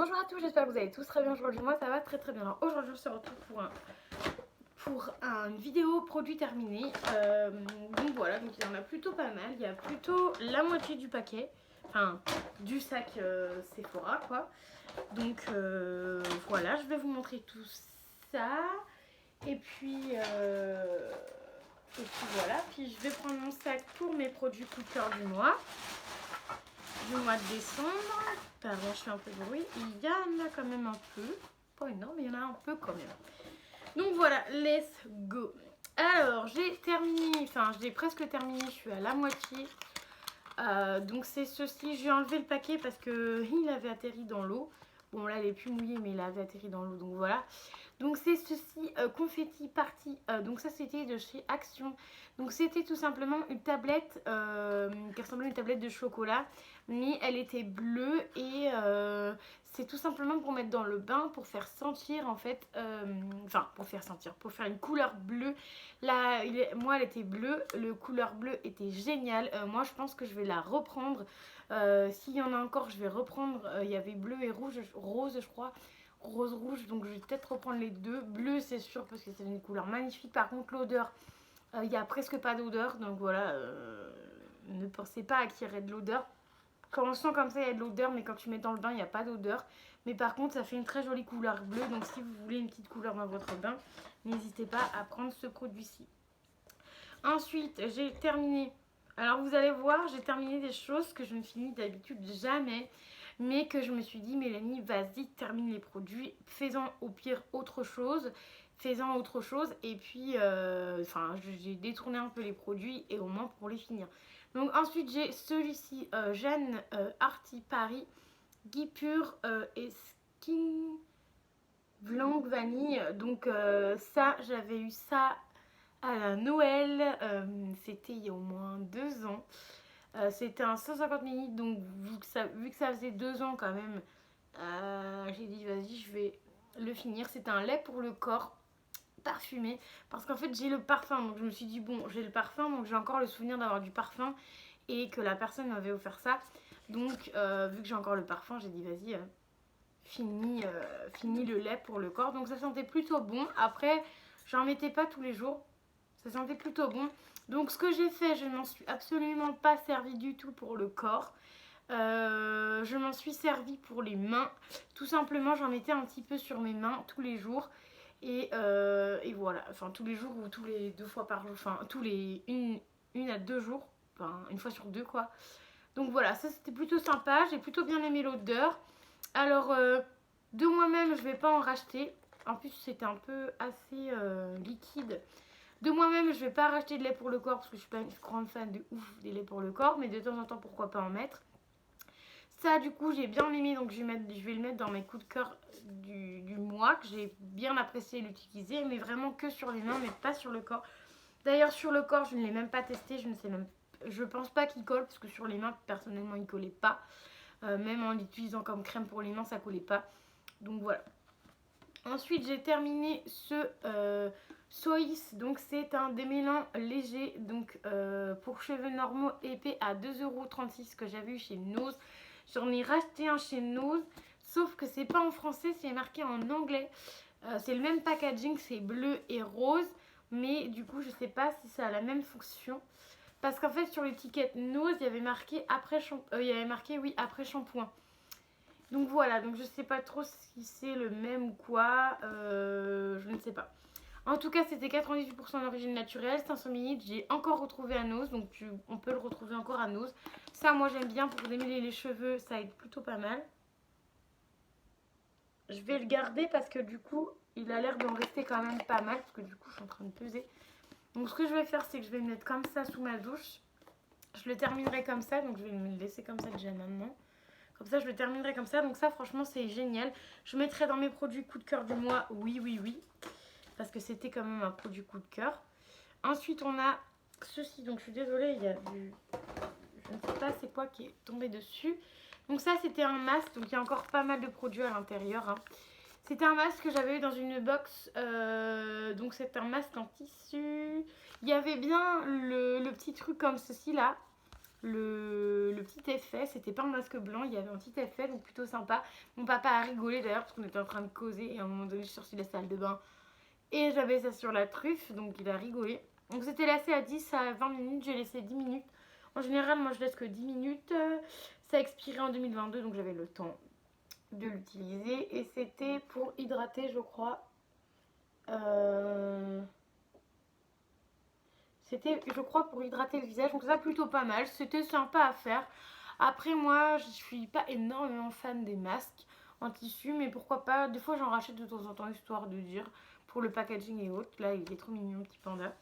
Bonjour à tous, j'espère que vous allez tous très bien aujourd'hui. Moi ça va très bien. Alors aujourd'hui on se retrouve pour une vidéo produit terminé. Donc voilà, donc il y en a plutôt pas mal. Il y a plutôt la moitié du paquet, enfin du sac Sephora quoi. Donc voilà, je vais vous montrer tout ça. Et puis voilà, puis je vais prendre mon sac pour mes produits coup de cœur du mois de décembre. Pardon, je fais un peu de bruit. Il y en a quand même un peu. Pas énorme, mais il y en a un peu quand même. Donc voilà, let's go. Alors, j'ai terminé, enfin, j'ai presque terminé. Je suis à la moitié. Donc c'est ceci. J'ai enlevé le paquet parce qu'il avait atterri dans l'eau. Bon, là, il est plus mouillé, mais il avait atterri dans l'eau. Donc voilà. Donc c'est ceci, Confetti Party. Donc ça, c'était de chez Action. Donc c'était tout simplement une tablette qui ressemblait à une tablette de chocolat, mais elle était bleue et c'est tout simplement pour mettre dans le bain, pour faire sentir en fait, enfin pour faire sentir, pour faire une couleur bleue. Là, moi elle était bleue, le couleur bleue était génial. Moi je pense que je vais la reprendre. S'il y en a encore, je vais reprendre. Il y avait bleu et rouge, rose je crois. Rose rouge, donc je vais peut-être reprendre les deux. Bleu c'est sûr parce que c'est une couleur magnifique. Par contre l'odeur, il n'y a presque pas d'odeur, donc voilà, ne pensez pas à qu'il y aurait de l'odeur. Quand on sent comme ça, il y a de l'odeur, mais quand tu mets dans le bain, il n'y a pas d'odeur. Mais par contre, ça fait une très jolie couleur bleue, donc si vous voulez une petite couleur dans votre bain, n'hésitez pas à prendre ce produit-ci. Ensuite, j'ai terminé. Alors vous allez voir, j'ai terminé des choses que je ne finis d'habitude jamais, mais que je me suis dit, Mélanie, vas-y, termine les produits, fais-en au pire autre chose. Fais-en autre chose et puis j'ai détourné un peu les produits et au moins pour les finir. Donc ensuite j'ai celui-ci, Jeanne Arty Paris, Guy Pur et Skin Blanc Vanille. Donc ça, j'avais eu ça à la Noël, c'était il y a au moins 2 ans. C'était un 150 ml, donc vu que ça faisait 2 ans quand même, j'ai dit vas-y, je vais le finir. C'était un lait pour le corps parfumé parce qu'en fait j'ai le parfum, donc je me suis dit bon, j'ai le parfum, donc j'ai encore le souvenir d'avoir du parfum et que la personne m'avait offert ça. Donc vu que j'ai encore le parfum, j'ai dit vas-y, fini le lait pour le corps. Donc ça sentait plutôt bon. Après j'en mettais pas tous les jours, ça sentait plutôt bon. Donc ce que j'ai fait, je ne m'en suis absolument pas servi du tout pour le corps. Je m'en suis servi pour les mains. Tout simplement, j'en mettais un petit peu sur mes mains tous les jours. Et voilà, enfin tous les jours ou tous les 2 fois par jour, enfin tous les une à 2 jours, enfin une fois sur 2 quoi. Donc voilà, ça c'était plutôt sympa, j'ai plutôt bien aimé l'odeur. Alors de moi-même, je vais pas en racheter. En plus c'était un peu assez liquide. De moi-même, je vais pas racheter de lait pour le corps parce que je suis pas une grande fan de ouf des laits pour le corps, mais de temps en temps pourquoi pas en mettre. Ça du coup j'ai bien aimé, donc je vais le mettre dans mes coups de cœur du mois, que j'ai bien apprécié l'utiliser, mais vraiment que sur les mains, mais pas sur le corps. D'ailleurs sur le corps je ne l'ai même pas testé, je pense pas qu'il colle, parce que sur les mains personnellement il collait pas. Même en l'utilisant comme crème pour les mains ça collait pas. Donc voilà. Ensuite j'ai terminé ce Sois, donc c'est un démêlant léger, donc pour cheveux normaux épais à 2,36 € que j'avais eu chez Nose. J'en ai racheté un chez Nose, sauf que c'est pas en français, c'est marqué en anglais. C'est le même packaging, c'est bleu et rose, mais du coup je sais pas si ça a la même fonction. Parce qu'en fait sur l'étiquette Nose, il y avait marqué après shampoing. Donc voilà, donc je sais pas trop si c'est le même ou quoi, je ne sais pas. En tout cas, c'était 98% d'origine naturelle, 500 ml. J'ai encore retrouvé à Nose, donc on peut le retrouver encore à Nose. Ça, moi, j'aime bien pour démêler les cheveux, ça aide plutôt pas mal. Je vais le garder parce que du coup, il a l'air d'en rester quand même pas mal, parce que du coup, je suis en train de peser. Donc, ce que je vais faire, c'est que je vais le mettre comme ça sous ma douche. Je le terminerai comme ça, donc je vais me le laisser comme ça déjà maintenant. Comme ça, je le terminerai comme ça. Donc ça, franchement, c'est génial. Je mettrai dans mes produits coup de cœur du mois, oui. Parce que c'était quand même un produit coup de cœur. Ensuite, on a ceci. Donc, je suis désolée, il y a du... Je ne sais pas c'est quoi qui est tombé dessus. Donc ça, c'était un masque. Donc, il y a encore pas mal de produits à l'intérieur. Hein. C'était un masque que j'avais eu dans une box. Donc, c'est un masque en tissu. Il y avait bien le petit truc comme ceci, là. le petit effet. C'était pas un masque blanc, il y avait un petit effet, donc plutôt sympa. Mon papa a rigolé d'ailleurs parce qu'on était en train de causer et à un moment donné je suis sortie de la salle de bain et j'avais ça sur la truffe, donc il a rigolé. Donc c'était laissé à 10 à 20 minutes, j'ai laissé 10 minutes. En général, moi je laisse que 10 minutes. Ça expirait en 2022, donc j'avais le temps de l'utiliser. Et c'était pour hydrater, je crois. C'était, je crois, pour hydrater le visage. Donc ça, plutôt pas mal. C'était sympa à faire. Après, moi, je suis pas énormément fan des masques en tissu, mais pourquoi pas. Des fois, j'en rachète de temps en temps, histoire de dire, pour le packaging et autres. Là, il est trop mignon, petit panda.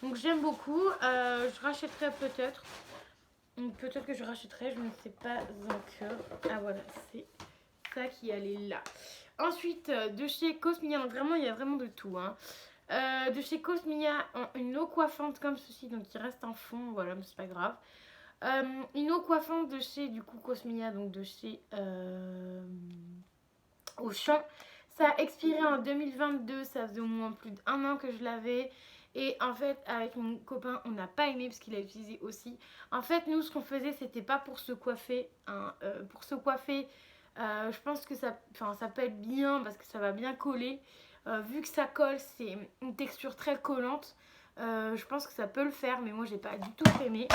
Donc j'aime beaucoup. Je rachèterai peut-être. Peut-être que je rachèterai, je ne sais pas encore. Ah voilà, c'est ça qui allait là. Ensuite, de chez Cosmia, donc vraiment, il y a vraiment de tout. Hein. De chez Cosmia, une eau coiffante comme ceci, donc il reste un fond, voilà, mais c'est pas grave. Une eau coiffante de chez, du coup, Cosmia, donc de chez Auchan. Ça a expiré en 2022, ça faisait au moins plus d'1 an que je l'avais. Et en fait, avec mon copain, on n'a pas aimé parce qu'il a utilisé aussi. En fait, nous, ce qu'on faisait, c'était pas pour se coiffer. Hein. Pour se coiffer, je pense que ça peut être bien parce que ça va bien coller. Vu que ça colle, c'est une texture très collante. Je pense que ça peut le faire, mais moi, j'ai pas du tout aimé.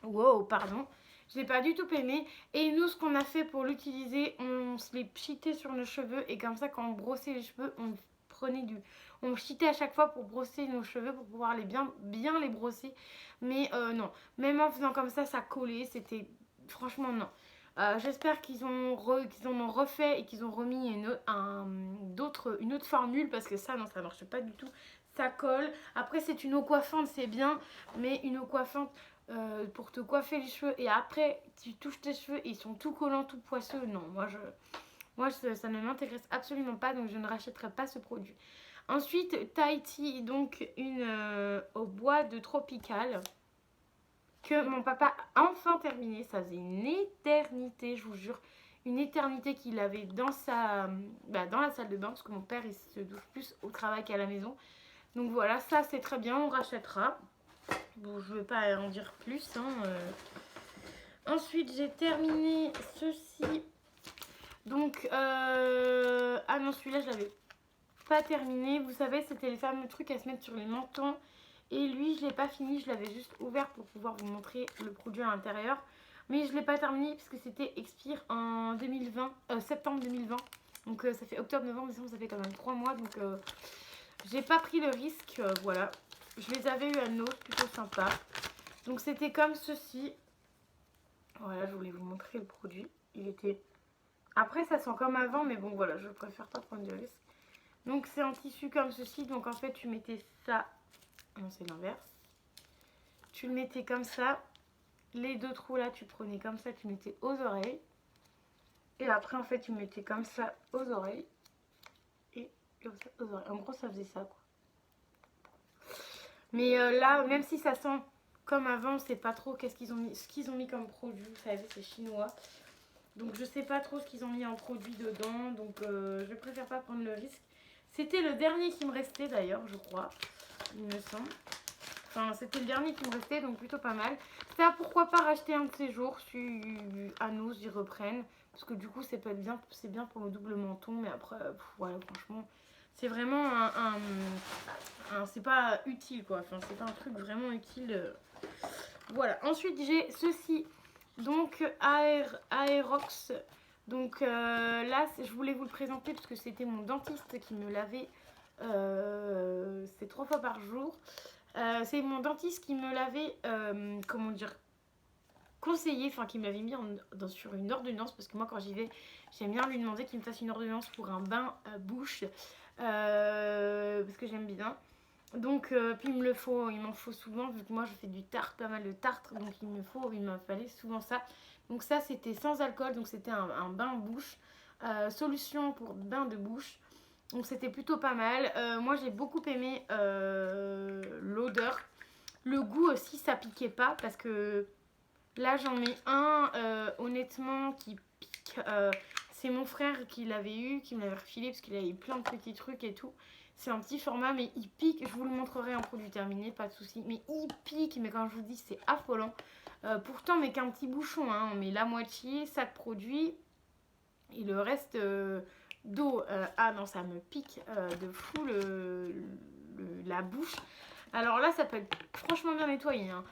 Wow, pardon. J'ai pas du tout aimé. Et nous, ce qu'on a fait pour l'utiliser, on se les pchitait sur nos cheveux. Et comme ça, quand on brossait les cheveux, on prenait du... On pchitait à chaque fois pour brosser nos cheveux, pour pouvoir bien les brosser. Mais non, même en faisant comme ça collait. C'était... Franchement, non. J'espère qu'ils en ont refait et qu'ils ont remis une autre formule. Parce que ça, non, ça marche pas du tout. Ça colle. Après, c'est une eau coiffante, c'est bien. Mais une eau coiffante... pour te coiffer les cheveux et après tu touches tes cheveux et ils sont tout collants, tout poisseux. Non, moi ça ne m'intéresse absolument pas, donc je ne rachèterai pas ce produit. Ensuite, Tahiti, donc une au bois de tropical que mon papa a enfin terminé. Ça faisait une éternité, je vous jure, une éternité qu'il avait dans dans la salle de bain parce que mon père il se douche plus au travail qu'à la maison. Donc voilà, ça c'est très bien, on rachètera. Bon, je ne vais pas en dire plus. Hein. Ensuite, j'ai terminé ceci. Donc, ah non, celui-là, je l'avais pas terminé. Vous savez, c'était les fameux trucs à se mettre sur les mentons. Et lui, je l'ai pas fini. Je l'avais juste ouvert pour pouvoir vous montrer le produit à l'intérieur. Mais je l'ai pas terminé parce que c'était expire en 2020, septembre 2020. Donc, ça fait octobre, novembre, décembre, ça fait quand même 3 mois. Donc, j'ai pas pris le risque. Voilà. Je les avais eu à Noce, plutôt sympa. Donc c'était comme ceci. Voilà, je voulais vous montrer le produit. Il était... Après ça sent comme avant, mais bon voilà, je préfère pas prendre de risque. Donc c'est en tissu comme ceci. Donc en fait tu mettais ça... Non, c'est l'inverse. Tu le mettais comme ça. Les 2 trous là, tu prenais comme ça, tu mettais aux oreilles. Et après en fait tu mettais comme ça aux oreilles. Et comme ça aux oreilles. En gros ça faisait ça quoi. Mais là, même si ça sent comme avant, on sait pas trop ce qu'ils ont mis comme produit. Vous savez, c'est chinois. Donc je sais pas trop ce qu'ils ont mis en produit dedans. Donc je préfère pas prendre le risque. C'était le dernier qui me restait d'ailleurs, je crois. Il me semble. Enfin, c'était le dernier qui me restait, donc plutôt pas mal. Ça, pourquoi pas racheter un de ces jours si Anos y reprennent. Parce que du coup, c'est bien pour le double menton. Mais après, voilà, franchement, c'est vraiment c'est pas utile quoi. Enfin, c'est pas un truc vraiment utile. Voilà. Ensuite, j'ai ceci. Donc, Aerox. Donc là, je voulais vous le présenter parce que c'était mon dentiste qui me l'avait. C'est 3 fois par jour. C'est mon dentiste qui me l'avait, comment dire, conseillé, enfin qui m'avait mis sur une ordonnance, parce que moi quand j'y vais, j'aime bien lui demander qu'il me fasse une ordonnance pour un bain bouche, parce que j'aime bien. Donc puis il m'en faut souvent, vu que moi je fais pas mal de tartre, donc il me fallait souvent ça. Donc ça c'était sans alcool, donc c'était un bain bouche, solution pour bain de bouche. Donc c'était plutôt pas mal. Moi j'ai beaucoup aimé l'odeur. Le goût aussi ça piquait pas parce que là j'en mets un honnêtement qui pique. C'est mon frère qui l'avait eu, qui me l'avait refilé parce qu'il avait plein de petits trucs et tout. C'est un petit format mais il pique. Je vous le montrerai en produit terminé, pas de souci. Mais il pique, mais quand je vous dis c'est affolant. Pourtant, mais qu'un petit bouchon, hein, on met la moitié, ça te produit, et le reste d'eau. Ah non, ça me pique de fou la bouche. Alors là, ça peut être franchement bien nettoyé, hein.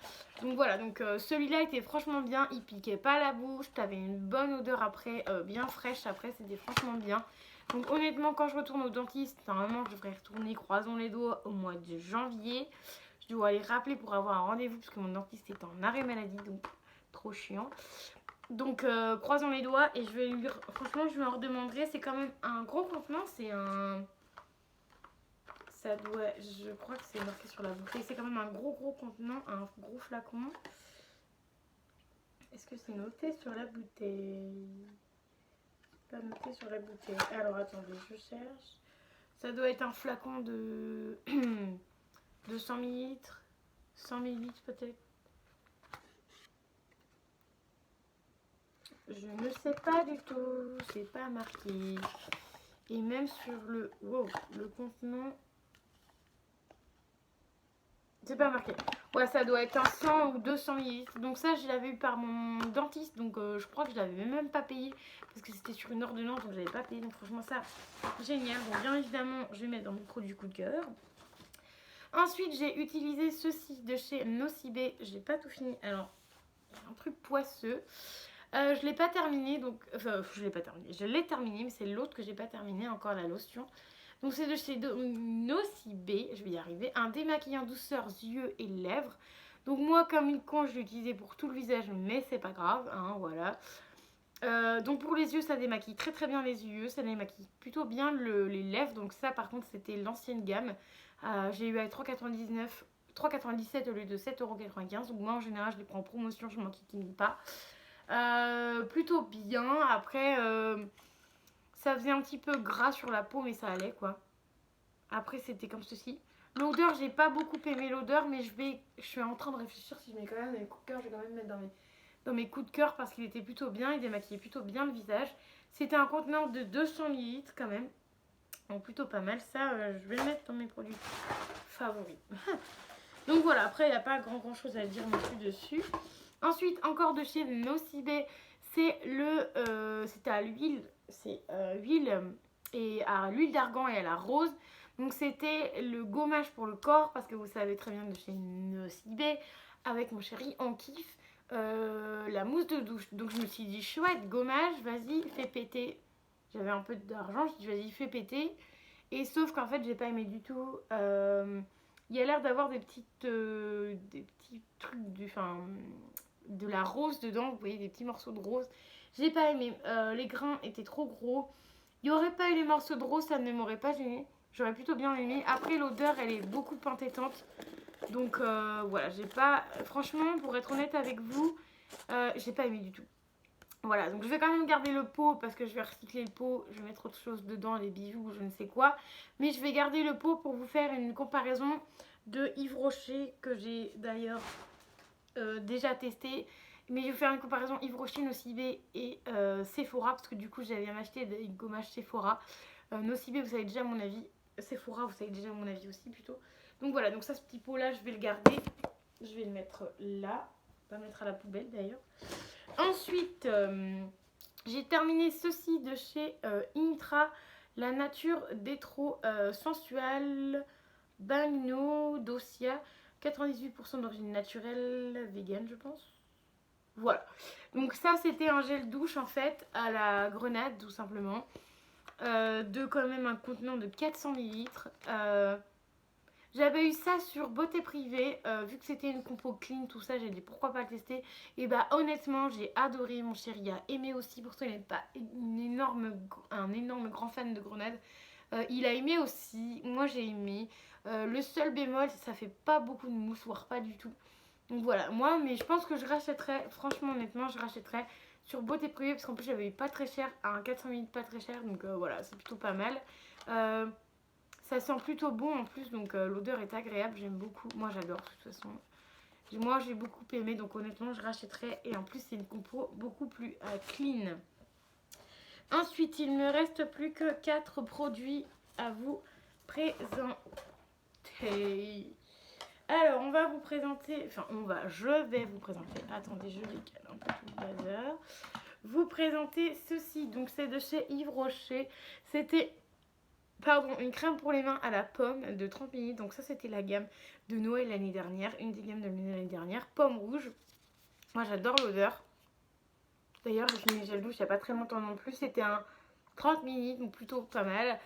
Donc voilà, donc celui-là était franchement bien, il piquait pas la bouche, t'avais une bonne odeur après, bien fraîche après, c'était franchement bien. Donc honnêtement, quand je retourne au dentiste, normalement je devrais retourner, croisons les doigts, au mois de janvier. Je dois aller rappeler pour avoir un rendez-vous parce que mon dentiste est en arrêt maladie, donc trop chiant. Donc croisons les doigts et je vais lui... Franchement, je lui en redemanderai. C'est quand même un gros contenant, c'est un... Ça doit... Je crois que c'est marqué sur la bouteille. C'est quand même un gros contenant, un gros flacon. Est-ce que c'est noté sur la bouteille? Pas noté sur la bouteille. Alors attendez, je cherche. Ça doit être un flacon de 200 ml, 100 ml peut-être. Je ne sais pas du tout, c'est pas marqué. Et même sur le contenant, c'est pas marqué. Ouais, ça doit être un 100 ou 200 ml. Donc ça, je l'avais eu par mon dentiste, donc je crois que je l'avais même pas payé parce que c'était sur une ordonnance, donc j'avais pas payé. Donc franchement ça, génial. Bon, bien évidemment, je vais mettre dans mon produit coup de cœur. Ensuite, j'ai utilisé ceci de chez Nocibé. J'ai pas tout fini. Alors, un truc poisseux. Je l'ai pas terminé, donc enfin je l'ai pas terminé. Je l'ai terminé, mais c'est l'autre que j'ai pas terminé, encore la lotion. Donc c'est de chez Nocibé, je vais y arriver. Un démaquillant douceur yeux et lèvres. Donc moi, comme une con, je l'ai utilisé pour tout le visage, mais c'est pas grave, hein, voilà. Donc pour les yeux, ça démaquille très bien les yeux, ça démaquille plutôt bien les lèvres. Donc ça, par contre, c'était l'ancienne gamme. J'ai eu à 3,99, 3,97 au lieu de 7,95 €. Donc moi, en général, je les prends en promotion, je m'en quitte pas. Plutôt bien. Après, ça faisait un petit peu gras sur la peau, mais ça allait quoi. Après, c'était comme ceci. L'odeur, j'ai pas beaucoup aimé l'odeur, mais je suis en train de réfléchir si je mets quand même dans mes coups de cœur. Je vais quand même mettre dans mes coups de cœur parce qu'il était plutôt bien. Il démaquillait plutôt bien le visage. C'était un contenant de 200 ml quand même. Donc plutôt pas mal. Ça, je vais le mettre dans mes produits favoris. Donc voilà, après, il n'y a pas grand chose à dire non plus dessus. Ensuite, encore de chez Nocibé, c'est c'est à l'huile, c'est huile et à l'huile d'argan et à la rose. Donc c'était le gommage pour le corps parce que vous savez très bien de chez Nocibé, avec mon chéri, on kiffe la mousse de douche. Donc je me suis dit chouette, gommage, vas-y, fais péter. J'avais un peu d'argent, je me suis dit vas-y, fais péter. Et sauf qu'en fait, j'ai pas aimé du tout. Il y a l'air d'avoir des petits trucs de la rose dedans, vous voyez des petits morceaux de rose. J'ai pas aimé, les grains étaient trop gros. Il n'y aurait pas eu les morceaux de rose, ça ne m'aurait pas gêné. J'aurais plutôt bien aimé. Après l'odeur, elle est beaucoup entêtante. Donc voilà, j'ai pas. Franchement, pour être honnête avec vous, j'ai pas aimé du tout. Voilà, donc je vais quand même garder le pot parce que je vais recycler le pot. Je vais mettre autre chose dedans, les bijoux, je ne sais quoi. Mais je vais garder le pot pour vous faire une comparaison de Yves Rocher que j'ai d'ailleurs déjà testé. Mais je vais faire une comparaison Yves Rocher, Nocibé et Sephora parce que du coup j'avais acheté des gommages Sephora. Nocibé, vous savez déjà mon avis. Sephora, vous savez déjà mon avis aussi plutôt. Donc voilà, donc ça, ce petit pot là, je vais le garder. Je vais le mettre là. On va le mettre à la poubelle d'ailleurs. Ensuite, j'ai terminé ceci de chez Intra, la nature d'étro sensuelle Bagno Dosia, 98% d'origine naturelle, vegan je pense. Voilà, donc ça c'était un gel douche en fait à la grenade tout simplement, de quand même un contenant de 400 ml. J'avais eu ça sur Beauté Privée, vu que c'était une compo clean, tout ça, j'ai dit pourquoi pas le tester. Et bah honnêtement, j'ai adoré, mon chéri a aimé aussi, pourtant il n'est pas un énorme grand fan de grenade. Il a aimé aussi, moi j'ai aimé. Le seul bémol, ça fait pas beaucoup de mousse, voire pas du tout. Donc voilà, moi, mais je pense que je rachèterais, franchement honnêtement, je rachèterais sur Beauté Privée, parce qu'en plus j'avais eu pas très cher, un 400 ml pas très cher, donc voilà, c'est plutôt pas mal. Ça sent plutôt bon en plus, donc l'odeur est agréable, j'aime beaucoup. Moi j'adore de toute façon. Moi j'ai beaucoup aimé, donc honnêtement je rachèterai. Et en plus c'est une compo beaucoup plus clean. Ensuite il me reste plus que 4 produits à vous présenter. Alors, on va vous présenter, enfin, je vais vous présenter, attendez, je décale un peu tout le bazar. Vous présenter ceci, donc c'est de chez Yves Rocher. C'était, pardon, une crème pour les mains à la pomme de 30 ml. Donc ça, c'était la gamme de Noël l'année dernière, une des gammes de l'année dernière, pomme rouge. Moi, j'adore l'odeur. D'ailleurs, j'ai fini le gel douche il n'y a pas très longtemps non plus. C'était un 30 ml, donc plutôt pas mal.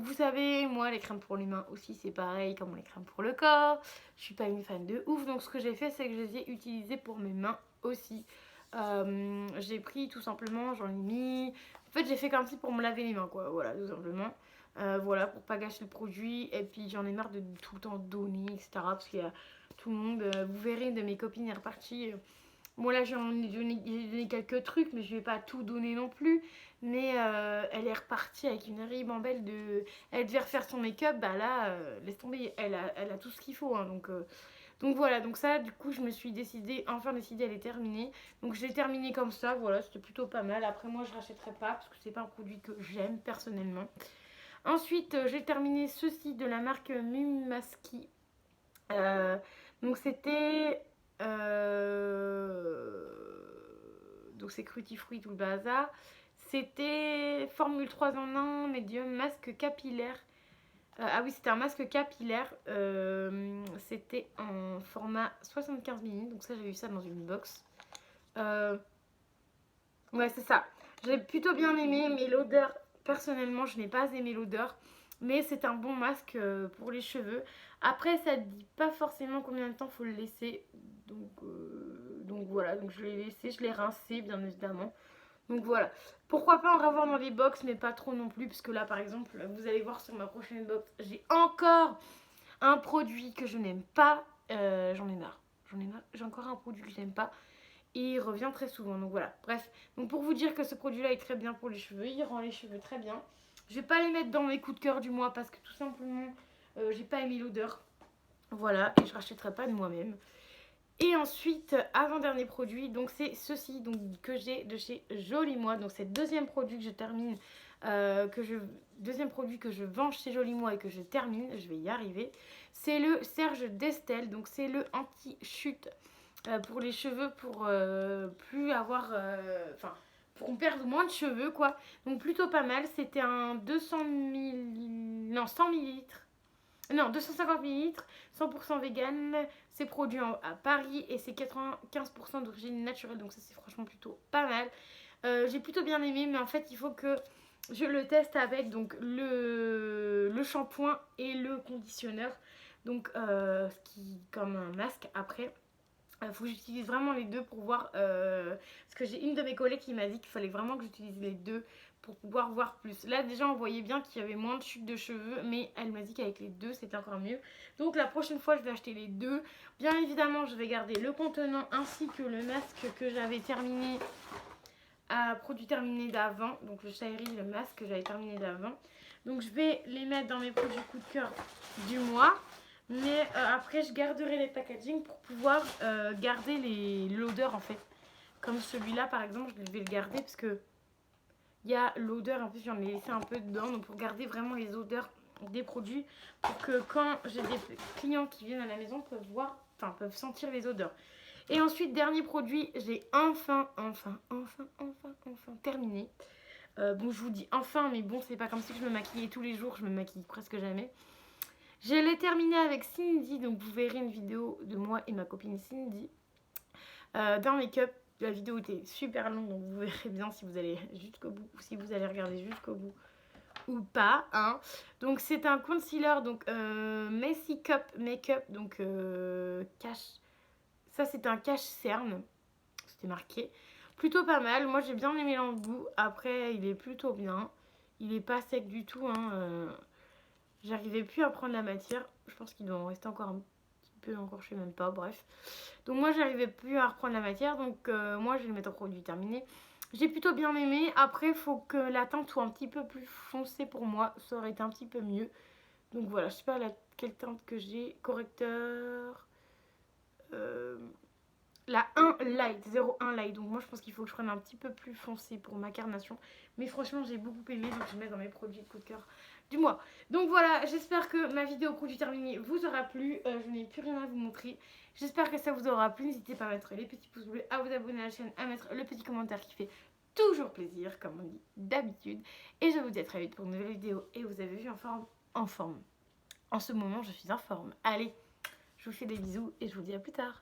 Vous savez, moi, les crèmes pour les mains aussi, c'est pareil comme les crèmes pour le corps. Je suis pas une fan de ouf, donc ce que j'ai fait, c'est que je les ai utilisées pour mes mains aussi. J'ai pris tout simplement, j'en ai mis. En fait, j'ai fait comme si pour me laver les mains, quoi. Voilà, tout simplement. Voilà, pour pas gâcher le produit. Et puis, j'en ai marre de tout le temps donner, etc. Parce qu'il y a tout le monde. Vous verrez, de mes copines est reparti. Bon là j'ai donné quelques trucs mais je vais pas tout donner non plus. Mais elle est repartie avec une ribambelle de... Elle devait refaire son make-up, bah là laisse tomber, elle a tout ce qu'il faut. Hein, donc voilà, donc ça du coup je me suis enfin décidée, elle est terminée. Donc je l'ai terminée comme ça, voilà, c'était plutôt pas mal. Après moi je rachèterai pas parce que c'est pas un produit que j'aime personnellement. Ensuite j'ai terminé ceci de la marque Mumaski. Donc c'était... donc c'est crutifruit tout le bazar. C'était formule 3 en 1, médium, masque capillaire. Ah oui, c'était un masque capillaire. C'était en format 75 ml. Donc ça, j'ai eu ça dans une box. Ouais, c'est ça. J'ai plutôt bien aimé, mais l'odeur, personnellement, je n'ai pas aimé l'odeur. Mais c'est un bon masque pour les cheveux. Après, ça ne dit pas forcément combien de temps il faut le laisser. Donc voilà, donc je l'ai laissé, je l'ai rincé, bien évidemment. Donc voilà. Pourquoi pas en revoir dans les box, mais pas trop non plus. Parce que là, par exemple, vous allez voir sur ma prochaine box, j'ai encore un produit que je n'aime pas. J'en ai marre. J'ai encore un produit que je n'aime pas. Et il revient très souvent. Donc voilà. Bref. Donc pour vous dire que ce produit-là est très bien pour les cheveux. Il rend les cheveux très bien. Je vais pas les mettre dans mes coups de cœur du mois parce que tout simplement, j'ai pas aimé l'odeur. Voilà. Et je rachèterai pas de moi-même. Et ensuite, avant-dernier produit, donc c'est ceci donc, que j'ai de chez Joli Moi. Donc c'est le deuxième produit que je termine, deuxième produit que je vends chez Joli Moi et que je termine, je vais y arriver. C'est le Serge d'Estelle, donc c'est le anti-chute pour les cheveux, pour plus avoir, enfin, pour perdre moins de cheveux quoi. Donc plutôt pas mal, c'était un 200 ml, non 100 millilitres. Non, 250 ml, 100% vegan. C'est produit à Paris et c'est 95% d'origine naturelle. Donc ça, c'est franchement plutôt pas mal. J'ai plutôt bien aimé, mais en fait, il faut que je le teste avec donc le shampoing et le conditionneur. Donc, ce qui comme un masque après. Il faut que j'utilise vraiment les deux pour voir. Parce que j'ai une de mes collègues qui m'a dit qu'il fallait vraiment que j'utilise les deux pour pouvoir voir plus. Là, déjà, on voyait bien qu'il y avait moins de chute de cheveux, mais elle m'a dit qu'avec les deux, c'était encore mieux. Donc, la prochaine fois, je vais acheter les deux. Bien évidemment, je vais garder le contenant ainsi que le masque que j'avais terminé, produit terminé d'avant. Donc, le Shahiri, le masque que j'avais terminé d'avant. Donc, je vais les mettre dans mes produits coup de cœur du mois. Mais après, je garderai les packaging pour pouvoir garder l'odeur en fait. Comme celui-là, par exemple, je vais le garder parce que il y a l'odeur. En plus, j'en ai laissé un peu dedans. Donc, pour garder vraiment les odeurs des produits. Pour que quand j'ai des clients qui viennent à la maison, peuvent sentir les odeurs. Et ensuite, dernier produit, j'ai enfin terminé. Bon, je vous dis enfin, mais bon, c'est pas comme si je me maquillais tous les jours. Je me maquille presque jamais. Je l'ai terminé avec Cindy, donc vous verrez une vidéo de moi et ma copine Cindy d'un make-up. La vidéo était super longue, donc vous verrez bien si vous allez jusqu'au bout ou si vous allez regarder jusqu'au bout ou pas. Hein. Donc c'est un concealer, donc Messy Cup Makeup, donc cache. Ça c'est un cache cerne, c'était marqué. Plutôt pas mal, moi j'ai bien aimé le goût. Après il est plutôt bien, il est pas sec du tout. Hein. J'arrivais plus à prendre la matière. Je pense qu'il doit en rester encore un petit peu, encore je sais même pas, bref. Donc moi j'arrivais plus à reprendre la matière, donc moi je vais le mettre en produit terminé. J'ai plutôt bien aimé. Après il faut que la teinte soit un petit peu plus foncée pour moi, ça aurait été un petit peu mieux. Donc voilà, je sais pas quelle teinte que j'ai. Correcteur. la 1 light, 01 light. Donc moi je pense qu'il faut que je prenne un petit peu plus foncé pour ma carnation. Mais franchement j'ai beaucoup aimé, donc je mets dans mes produits de coup de cœur du mois. Donc voilà, j'espère que ma vidéo produit terminé vous aura plu. Je n'ai plus rien à vous montrer. J'espère que ça vous aura plu. N'hésitez pas à mettre les petits pouces bleus, à vous abonner à la chaîne, à mettre le petit commentaire qui fait toujours plaisir, comme on dit d'habitude. Et je vous dis à très vite pour une nouvelle vidéo. Et vous avez vu en forme. En ce moment, je suis en forme. Allez, je vous fais des bisous et je vous dis à plus tard.